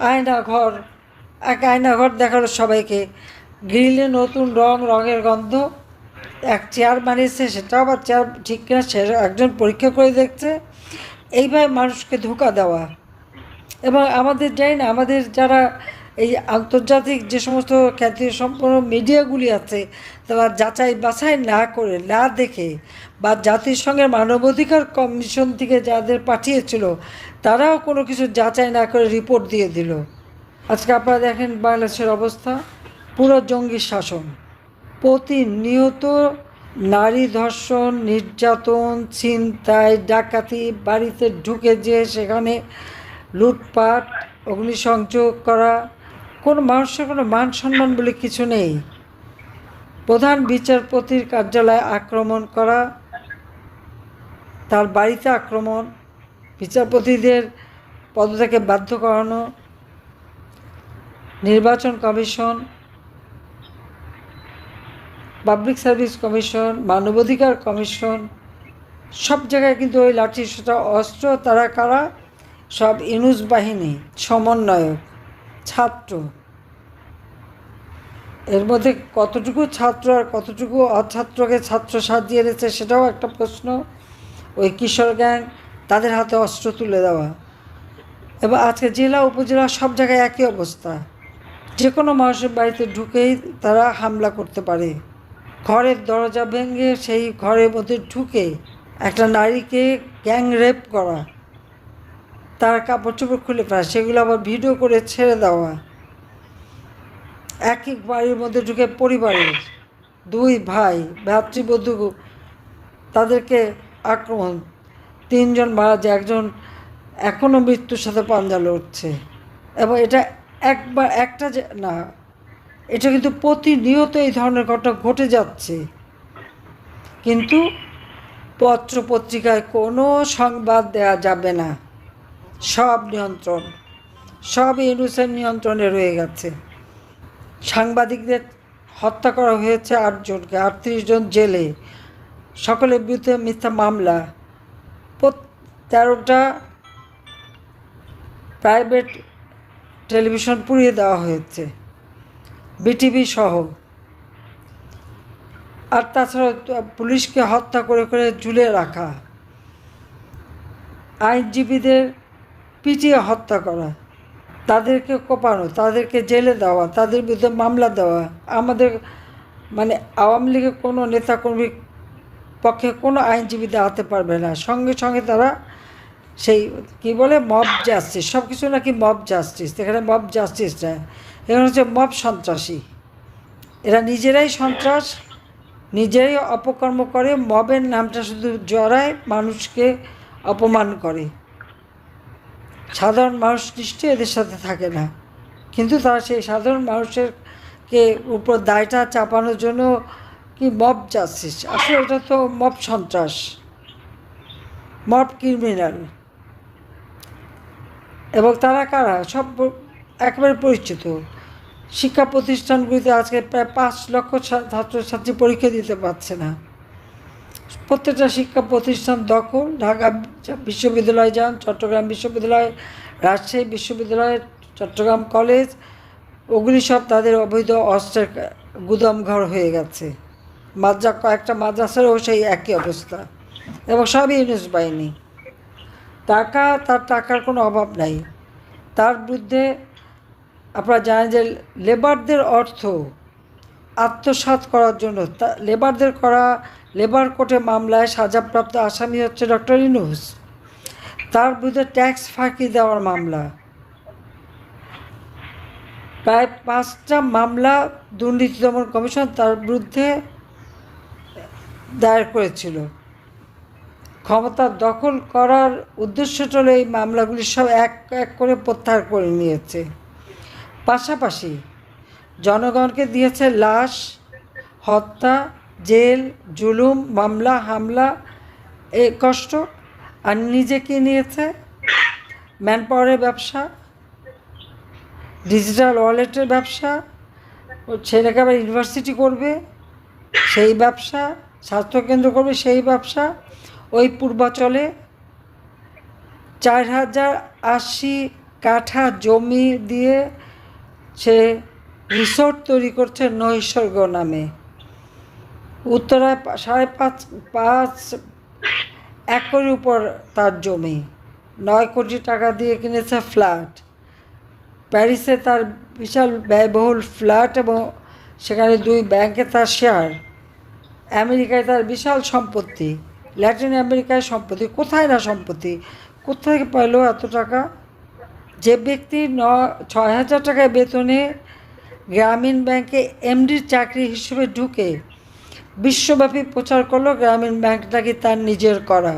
আয়নাঘর, এক আয়নাঘর দেখালো সবাইকে, গ্রিলে নতুন রঙের গন্ধ, এক চেয়ার বানিয়েছে, সেটা আবার চেয়ার ঠিক কিনা সে একজন পরীক্ষা করে দেখছে। এইভাবে মানুষকে ধোঁকা দেওয়া। এবং আমাদের জানি না, আমাদের যারা এই আন্তর্জাতিক যে সমস্ত খ্যাতিসম্পন্ন মিডিয়াগুলি আছে, তারা যাচাই বাছাই না করে, না দেখে, বা জাতিসংঘের মানবাধিকার কমিশন থেকে যাদের পাঠিয়েছিল তারাও কোনো কিছু যাচাই না করে রিপোর্ট দিয়ে দিল। আজকে আপনারা দেখেন বাংলাদেশের অবস্থা, পুরো জঙ্গি শাসন। প্রতিনিয়ত নারী ধর্ষণ, নির্যাতন, ছিনতাই, ডাকাতি, বাড়িতে ঢুকে যেয়ে সেখানে লুটপাট, অগ্নিসংযোগ করা। কোনো মানুষের কোনো মান সম্মান বলে কিছু নেই। প্রধান বিচারপতির কার্যালয়ে আক্রমণ করা, তার বাড়িতে আক্রমণ, বিচারপতিদের পদত্যাগে বাধ্য করানো, নির্বাচন কমিশন, পাবলিক সার্ভিস কমিশন, মানবাধিকার কমিশন, সব জায়গায় কিন্তু ওই লাঠি সোঁটা অস্ত্র। তারা কারা? সব ইউনূস বাহিনী, সমন্বয়ক, ছাত্র। এর মধ্যে কতটুকু ছাত্র আর কতটুকু অছাত্রকে ছাত্র সাজিয়ে এনেছে সেটাও একটা প্রশ্ন। ওই কিশোর গ্যাং, তাদের হাতে অস্ত্র তুলে দেওয়া। এবং আজকে জেলা উপজেলা সব জায়গায় একই অবস্থা। যে কোনো মানুষের বাড়িতে ঢুকেই তারা হামলা করতে পারে। ঘরের দরজা ভেঙে সেই ঘরের মধ্যে ঢুকে একটা নারীকে গ্যাং রেপ করা, তার কাপড় চোপড় খুলে ফেলা, সেগুলো আবার ভিডিও করে ছেড়ে দেওয়া। একই বাড়ির মধ্যে ঢুকে পরিবারের দুই ভাই, ভ্রাতৃবধূ, তাদেরকে আক্রমণ, 3 জন মারা যায়, একজন এখনও মৃত্যুর সাথে পাঞ্জা লড়ছে। এবং এটা একবার একটা না, এটা কিন্তু প্রতিনিয়ত এই ধরনের ঘটনা ঘটে যাচ্ছে। কিন্তু পত্র পত্রিকায় কোনো সংবাদ দেওয়া যাবে না। সব নিয়ন্ত্রণ, সব ইউনূসের নিয়ন্ত্রণে রয়ে গেছে। সাংবাদিকদের হত্যা করা হয়েছে 8 জনকে, 38 জন জেলে, সকলের বিরুদ্ধে মিথ্যা মামলা। 13টা প্রাইভেট টেলিভিশন পুড়িয়ে দেওয়া হয়েছে, বিটিভি সহ। আর তাছাড়া পুলিশকে হত্যা করে করে ঝুলে রাখা, আইনজীবীদের পিটিয়ে হত্যা করা, তাদেরকে কোপানো, তাদেরকে জেলে দেওয়া, তাদের বিরুদ্ধে মামলা দেওয়া। আমাদের মানে আওয়ামী লীগের কোনো নেতাকর্মীর পক্ষে কোনো আইনজীবী দাঁড়াতে পারবে না। সঙ্গে সঙ্গে তারা সেই কী বলে মব জাস্টিস, সব কিছু নাকি মব জাস্টিস। এখানে মব জাস্টিস না, এখানে হচ্ছে মব সন্ত্রাসী। এরা নিজেরাই সন্ত্রাস, নিজেরাই অপকর্ম করে, মবের নামটা শুধু জড়ায়, মানুষকে অপমান করে। সাধারণ মানুষ নিশ্চয়ই এদের সাথে থাকে না, কিন্তু তারা সেই সাধারণ মানুষেরকে উপর দায়টা চাপানোর জন্য কি মব জাস্টিস। আসলে এটা তো মব সন্ত্রাস, মব ক্রিমিনাল। এবং তারা কারা? সব একেবারে পরিচিত। শিক্ষা প্রতিষ্ঠানগুলিতে আজকে প্রায় 5 লক্ষ ছাত্রছাত্রী পরীক্ষা দিতে পারছে না। প্রত্যেকটা শিক্ষা প্রতিষ্ঠান দখল। ঢাকা বিশ্ববিদ্যালয় যান, চট্টগ্রাম বিশ্ববিদ্যালয়, রাজশাহী বিশ্ববিদ্যালয়, চট্টগ্রাম কলেজ, ওগুলি সব তাদের অবৈধ অস্ত্রের গুদামঘর হয়ে গেছে। কয়েকটা মাদ্রাসারও সেই একই অবস্থা। এবং সবই ইউনূস বাহিনী। তার টাকার কোনো অভাব নাই। তার বিরুদ্ধে আপনারা জানেন যে লেবারদের অর্থ আত্মসাৎ করার জন্য লেবারদের করা লেবার কোর্টে মামলায় সাজাপ্রাপ্ত আসামি হচ্ছে ডক্টর ইউনূস। তার বিরুদ্ধে ট্যাক্স ফাঁকি দেওয়ার মামলা, প্রায় 5টা মামলা দুর্নীতি দমন কমিশন তার বিরুদ্ধে দায়ের করেছিল। ক্ষমতা দখল করার উদ্দেশ্যটা হলো এই মামলাগুলি সব এক এক করে প্রত্যাহার করে নিয়েছে। পাশাপাশি জনগণকে দিয়েছে লাশ, হত্যা, জেল, জুলুম, মামলা, হামলা, এই কষ্ট। আর নিজেকে নিয়েছে ম্যান পাওয়ারের ব্যবসা, ডিজিটাল ওয়ালেটের ব্যবসা, ও ছেলেকে আবার ইউনিভার্সিটি করবে সেই ব্যবসা, স্বাস্থ্যকেন্দ্র করবে সেই ব্যবসা। ওই পূর্বাচলে 4080 কাঠা জমি দিয়ে সে রিসোর্ট তৈরি করছে নৈসর্গ নামে। উত্তরায় 5.5 একর উপর তার জমি, 9 কোটি টাকা দিয়ে কিনেছে ফ্ল্যাট। প্যারিসে তার বিশাল ব্যয়বহুল ফ্ল্যাট এবং সেখানে 2 ব্যাংকে তার শেয়ার। আমেরিকায় তার বিশাল সম্পত্তি, ল্যাটিন আমেরিকায় সম্পত্তি, কোথায় না সম্পত্তি, কোথায় পেল এত টাকা? যে ব্যক্তি 6,000 টাকায় বেতনে গ্রামীণ ব্যাংকে এমডির চাকরি হিসেবে ঢুকে বিশ্বব্যাপী প্রচার করলো গ্রামীণ ব্যাংকটাকে তার নিজের করা।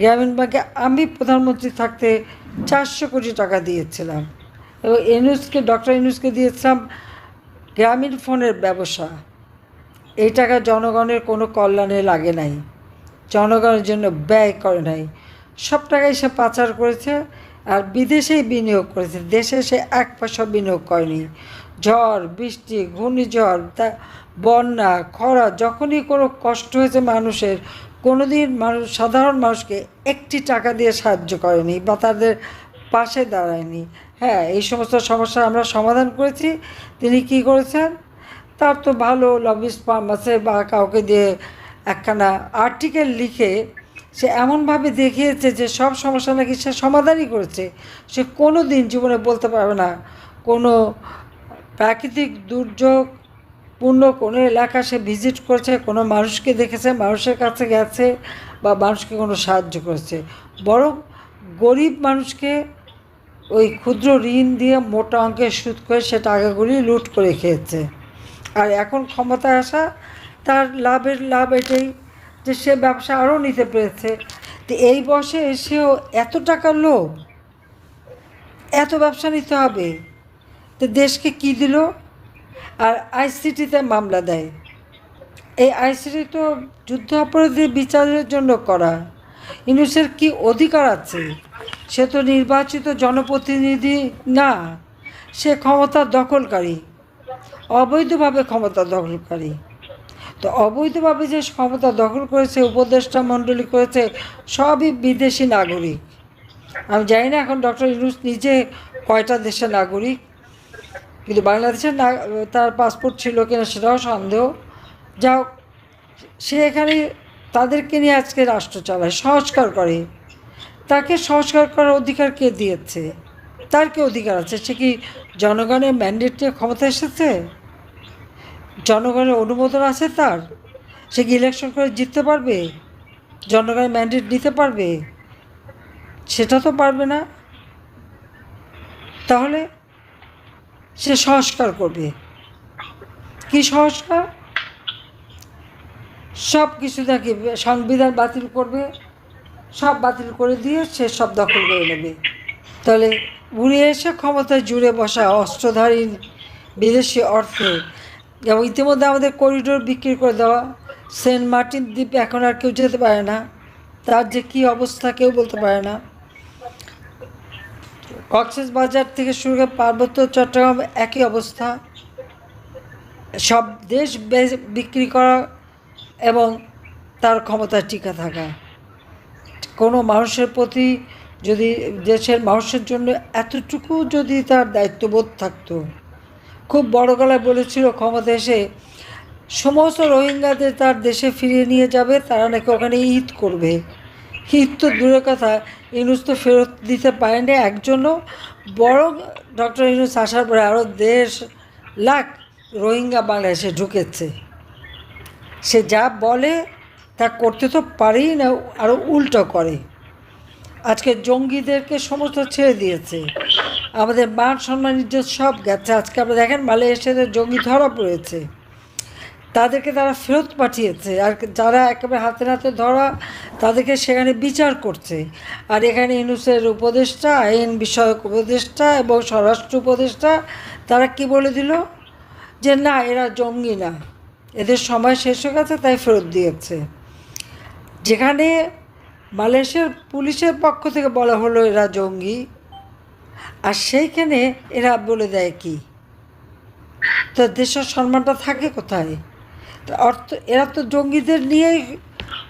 গ্রামীণ ব্যাংকে আমি প্রধানমন্ত্রী থাকতে 400 কোটি টাকা দিয়েছিলাম এবং ডক্টর ইউনূসকে দিয়েছিলাম গ্রামীণ ফোনের ব্যবসা। এই টাকা জনগণের কোনো কল্যাণে লাগে নাই, জনগণের জন্য ব্যয় করে নাই। সব টাকাই সে পাচার করেছে আর বিদেশেই বিনিয়োগ করেছে, দেশে সে 1 পয়সা বিনিয়োগ করেনি। ঝড় বৃষ্টি, ঘূর্ণিঝড়, বন্যা, খরা, যখনই কোনো কষ্ট হয়েছে মানুষের, কোনোদিন সাধারণ মানুষকে একটি টাকা দিয়ে সাহায্য করেনি বা তাদের পাশে দাঁড়ায়নি। হ্যাঁ, এই সমস্ত সমস্যা আমরা সমাধান করেছি। তিনি কি করেছেন? তার তো ভালো লবিস্ট ফার্ম আছে বা কাউকে দিয়ে একখানা আর্টিকেল লিখে সে এমনভাবে দেখিয়েছে যে সব সমস্যা নাকি সে সমাধানই করেছে। সে কোনো দিন জীবনে বলতে পারবে না কোনো প্রাকৃতিক দুর্যোগপূর্ণ কোনো এলাকা সে ভিজিট করেছে, কোনো মানুষকে দেখেছে, মানুষের কাছে গেছে বা মানুষকে কোনো সাহায্য করেছে। বরং গরিব মানুষকে ওই ক্ষুদ্র ঋণ দিয়ে মোটা অঙ্কের সুদ করে সে টাকাগুলি লুট করে খেয়েছে। আর এখন ক্ষমতায় আসা তার লাভ এটাই যে সে ব্যবসা আরও নিতে পেরেছে। তো এই বয়সে এসেও এত টাকার লোভ, এত ব্যবসা নিতে হবে, তো দেশকে কি দিল? আর আইসিটিতে মামলা দেয়। এই আইসিটি তো যুদ্ধ অপরাধী বিচারের জন্য করা। ইউনূসের কি অধিকার আছে? সে তো নির্বাচিত জনপ্রতিনিধি না, সে ক্ষমতা দখলকারী, অবৈধভাবে ক্ষমতা দখলকারী। তো অবৈধভাবে যে ক্ষমতা দখল করেছে, উপদেষ্টা মণ্ডলী করেছে, সবই বিদেশি নাগরিক। আমি জানি না এখন ডক্টর ইউনূস নিজে কয়টা দেশের নাগরিক, কিন্তু বাংলাদেশের তার পাসপোর্ট ছিল কিনা সেটাও সন্দেহ। যাও, সে এখানে তাদেরকে নিয়ে আজকে রাষ্ট্র চালায়, সংস্কার করে। তাকে সংস্কার করার অধিকার কে দিয়েছে? তার কি অধিকার আছে? সে কি জনগণের ম্যান্ডেট নিয়ে ক্ষমতা এসেছে? জনগণের অনুমোদন আছে তার? সে কি ইলেকশন করে জিততে পারবে? জনগণের ম্যান্ডেট নিতে পারবে? সেটা তো পারবে না। তাহলে সে সংস্কার করবে কি? সংস্কার সব কিছু নাকি সংবিধান বাতিল করবে, সব বাতিল করে দিয়ে সে সব দখল করে নেবে। তাহলে উড়ে এসে ক্ষমতায় জুড়ে বসা অস্ত্রধারী বিদেশি অর্থে, এবং ইতিমধ্যে আমাদের করিডোর বিক্রি করে দেওয়া, সেন্ট মার্টিন দ্বীপে এখন আর কেউ যেতে পারে না, তার যে কী অবস্থা কেউ বলতে পারে না। কক্সবাজার থেকে শুরু করে পার্বত্য চট্টগ্রাম একই অবস্থা। সব দেশ বিক্রি করা এবং তার ক্ষমতায় টিকে থাকা। কোনো মানুষের প্রতি যদি দেশের মানুষের জন্য এতটুকু যদি তার দায়িত্ববোধ থাকতো, খুব বড় গলায় বলেছিল ক্ষমতা এসে সমস্ত রোহিঙ্গাদের তার দেশে ফিরিয়ে নিয়ে যাবে, তারা নাকি ওখানে ঈদ করবে। ঈদ তো দূরের কথা, ইউনূস তো ফেরত দিতে পারেনি একজনও। বরং ডক্টর ইউনূস আসার পরে আরও 1.5 লাখ রোহিঙ্গা বাংলাদেশে ঢুকেছে। সে যা বলে তা করতে তো পারেই না, আরও উল্টো করে। আজকে জঙ্গিদেরকে সমস্ত ছেড়ে দিয়েছে, আমাদের মান সম্মান ইজ্জত সব গেছে। আজকে আমরা দেখেন মালয়েশিয়াতে জঙ্গি ধরা পড়েছে, তাদেরকে তারা ফেরত পাঠিয়েছে। আর যারা একেবারে হাতে নাতে ধরা তাদেরকে সেখানে বিচার করছে। আর এখানে ইউনূসের উপদেষ্টা, আইন বিষয়ক উপদেষ্টা এবং স্বরাষ্ট্র উপদেষ্টা, তারা কি বলে দিল যে না, এরা জঙ্গি না, এদের সময় শেষ হয়ে গেছে, তাই ফেরত দিয়েছে। যেখানে মালয়েশিয়ার পুলিশের পক্ষ থেকে বলা হলো এরা জঙ্গি, আর সেইখানে এরা বলে দেয় কি? তো দেশের সম্মানটা থাকে কোথায়? এরা তো জঙ্গিদের নিয়েই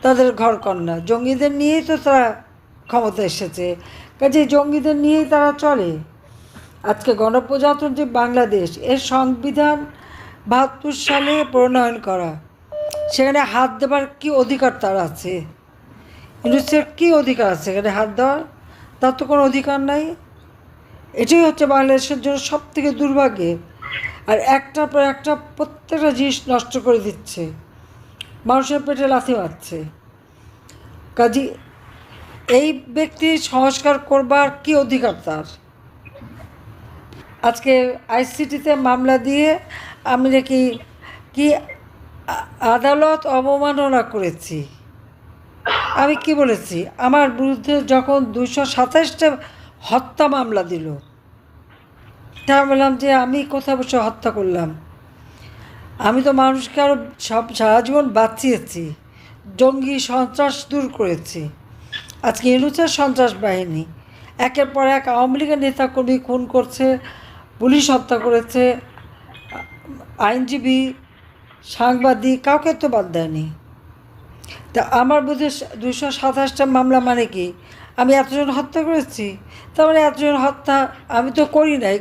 তাদের ঘরকন্না, জঙ্গিদের নিয়েই তো তারা ক্ষমতা এসেছে। কাজে জঙ্গিদের নিয়েই তারা চলে। আজকে গণপ্রজাতন্ত্রী বাংলাদেশ এর সংবিধান ৭২ সালে প্রণয়ন করা, সেখানে হাত দেবার কী অধিকার তার আছে? ইউনুসের কী অধিকার আছে এখানে হাত দেওয়ার? তার তো কোনো অধিকার নাই। এটাই হচ্ছে বাংলাদেশের জন্য সব থেকে দুর্ভাগ্যের। আর একটার পর একটা প্রত্যেকটা জিনিস নষ্ট করে দিচ্ছে, মানুষের পেটে লাথি মারছে। কাজী এই ব্যক্তির সংস্কার করবার কি অধিকার তার? আজকে আইসিটিতে মামলা দিয়ে আমি নাকি কি আদালত অবমাননা করেছি। আমি কি বলেছি? আমার বিরুদ্ধে যখন 227টা হত্যা মামলা দিল, তা বললাম যে আমি কোথায় বসে হত্যা করলাম? আমি তো মানুষকে আরও সারা জীবন বাঁচিয়েছি, জঙ্গি সন্ত্রাস দূর করেছি। আজকে ইউনুসের সন্ত্রাস বাহিনী একের পর এক আওয়ামী লীগের নেতাকর্মী খুন করছে, পুলিশ হত্যা করেছে, আইনজীবী, সাংবাদিক, কাউকে তো বাদ দেয়নি। তা আমার বুঝে 227টা মামলা মানে কি? আমি এতজন হত্যা করেছি, তার মানে এতজন হত্যা আমি তো করি নাই,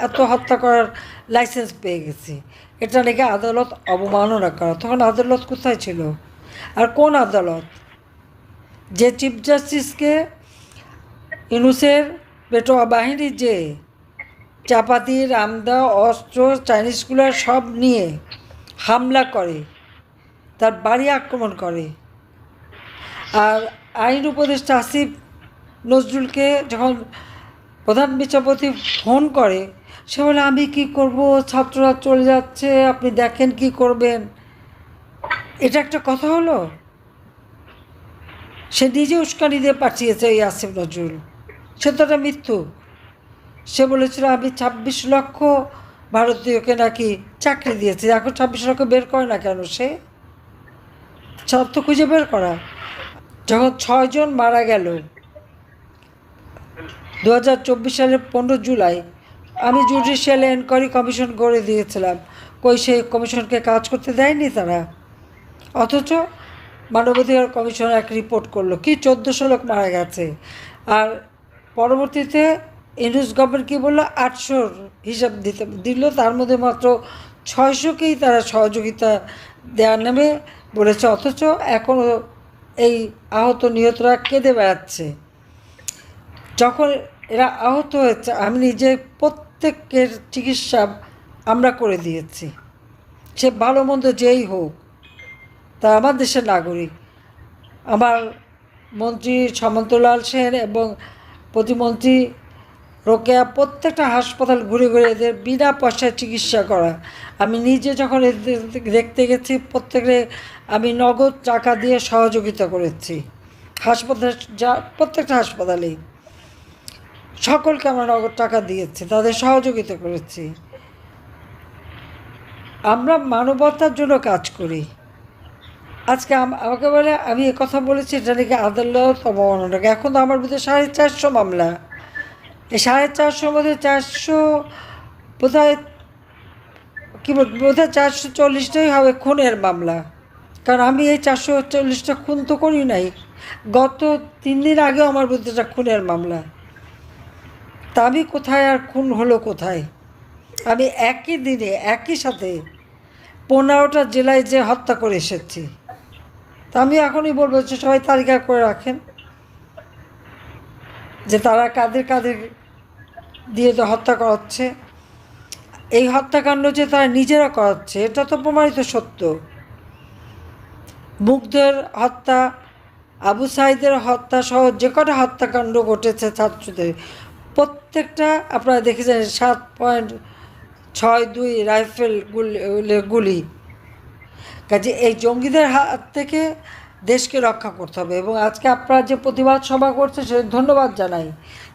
এত হত্যা করার লাইসেন্স পেয়ে গেছি। এটা নাকি আদালত অবমাননা করা। তখন আদালত কোথায় ছিল? আর কোন আদালত? যে চিফ জাস্টিসকে ইউনুসের পেটোয়া বাহিনী যে চাপাতি, রামদা, অস্ত্র, চাইনিজ কুলার সব নিয়ে হামলা করে, তার বাড়ি আক্রমণ করে। আর আইন উপদেষ্টা আসিফ নজরুলকে যখন প্রধান বিচারপতি ফোন করে, সে বলে আমি কি করব, ছাত্ররা চলে যাচ্ছে, আপনি দেখেন কি করবেন। এটা একটা কথা হলো? সে নিজে উস্কানি দিয়ে পাঠিয়েছে এই আসিফ নজরুল। সে তো একটা মৃত্যু। সে বলেছিল আমি ২৬ লক্ষ ভারতীয়কে নাকি চাকরি দিয়েছে। এখন ২৬ লক্ষ বের করে না কেন? সে শর্ত খুঁজে বের করা। যখন ৬ জন মারা গেল ২০২৪ সালের ১৫ জুলাই, আমি জুডিশিয়াল এনকোয়ারি কমিশন করে দিয়েছিলাম। কই সেই কমিশনকে কাজ করতে দেয়নি তারা। অথচ মানবাধিকার কমিশন এক রিপোর্ট করলো কি ১৪০০ লোক মারা গেছে। আর পরবর্তীতে ইউনুস গভর্নমেন্ট কী বললো, ৮০০ হিসাব দিল, তার মধ্যে মাত্র ৬০০কেই তারা সহযোগিতা দেওয়ার নামে বলেছে। অথচ এখনও এই আহত নিহতরা কেঁদে বেড়াচ্ছে। যখন এরা আহত হয়েছে, আমি নিজে প্রত্যেকের চিকিৎসা আমরা করে দিয়েছি। সে ভালো মন্দ যেই হোক, তা আমার দেশের নাগরিক। আমার মন্ত্রী সামন্তলাল সেন এবং প্রতিমন্ত্রী রোকেয়া প্রত্যেকটা হাসপাতাল ঘুরে ঘুরে এদের বিনা পয়সায় চিকিৎসা করা। আমি নিজে যখন এদের দেখতে গেছি, আমি নগদ টাকা দিয়ে সহযোগিতা করেছি। হাসপাতাল প্রত্যেকটা হাসপাতালেই সকলকে আমরা নগদ টাকা দিয়েছি, তাদের সহযোগিতা করেছি। আমরা মানবতার জন্য কাজ করি। আজকে আমাকে বলে আমি কথা বলেছি, এটা নাকি আদালত অবমাননা। এখন তো আমার বিরুদ্ধে 450 মামলা। এই 450 মধ্যে 400 বোধহয় কী বোধহয় 440টাই হবে খুনের মামলা। কারণ আমি এই 440টা খুন তো করি নাই। গত 3 দিন আগেও আমার বিরুদ্ধে একটা খুনের মামলা। তা আমি কোথায় আর খুন হলো কোথায়? আমি একই দিনে একই সাথে 15টা জেলায় যে হত্যা করে এসেছি। তা আমি এখনই বলবো যে সবাই তালিকা করে রাখেন যে তারা কাদের কাদের দিয়ে তো হত্যা করাচ্ছে। এই হত্যাকাণ্ড যে তারা নিজেরা করাচ্ছে, এটা তো প্রমাণিত সত্য। মুগ্ধের হত্যা, আবু সাইদের হত্যা সহ যে কটা হত্যাকাণ্ড ঘটেছে ছাত্রদের, প্রত্যেকটা আপনারা দেখেছেন 7.62 রাইফেল গুলি। কাজে এই জঙ্গিদের হাত থেকে দেশকে রক্ষা করতে হবে। এবং আজকে আপনারা যে প্রতিবাদ সভা করছে, সে ধন্যবাদ জানাই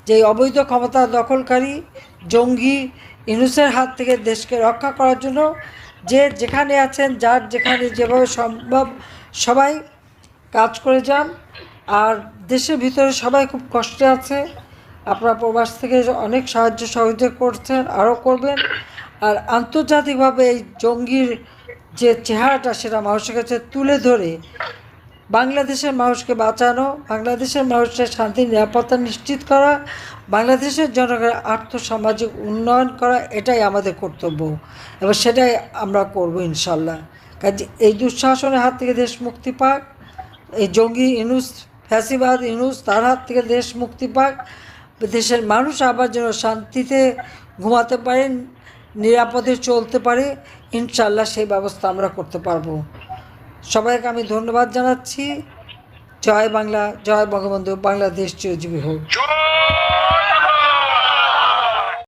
যে এই অবৈধ ক্ষমতা দখলকারী জঙ্গি ইউনুসের হাত থেকে দেশকে রক্ষা করার জন্য যে যেখানে আছেন, যার যেখানে যেভাবে সম্ভব সবাই কাজ করে যান। আর দেশের ভিতরে সবাই খুব কষ্টে আছে। আপনারা প্রবাস থেকে অনেক সাহায্য সহযোগিতা করছেন, আরও করবেন। আর আন্তর্জাতিকভাবে এই জঙ্গির যে চেহারাটা, সেটা মানুষের কাছে তুলে ধরে বাংলাদেশের মানুষকে বাঁচানো, বাংলাদেশের মানুষের শান্তি নিরাপত্তা নিশ্চিত করা, বাংলাদেশের জনগণের আর্থসামাজিক উন্নয়ন করা, এটাই আমাদের কর্তব্য এবং সেটাই আমরা করব ইনশাল্লাহ। কাজে এই দুঃশাসনের হাত থেকে দেশ মুক্তি পাক, এই জঙ্গি ইনুস, ফ্যাসিবাদ ইনুস, তার হাত থেকে দেশ মুক্তি পাক, দেশের মানুষ আবার যেন শান্তিতে ঘুমাতে পারেন, নিরাপদে চলতে পারে, ইনশাল্লাহ সেই ব্যবস্থা আমরা করতে পারবো। সবাইকে আমি ধন্যবাদ জানাচ্ছি। জয় বাংলা, জয় বঙ্গবন্ধু, বাংলাদেশ চিরজীবী হোক।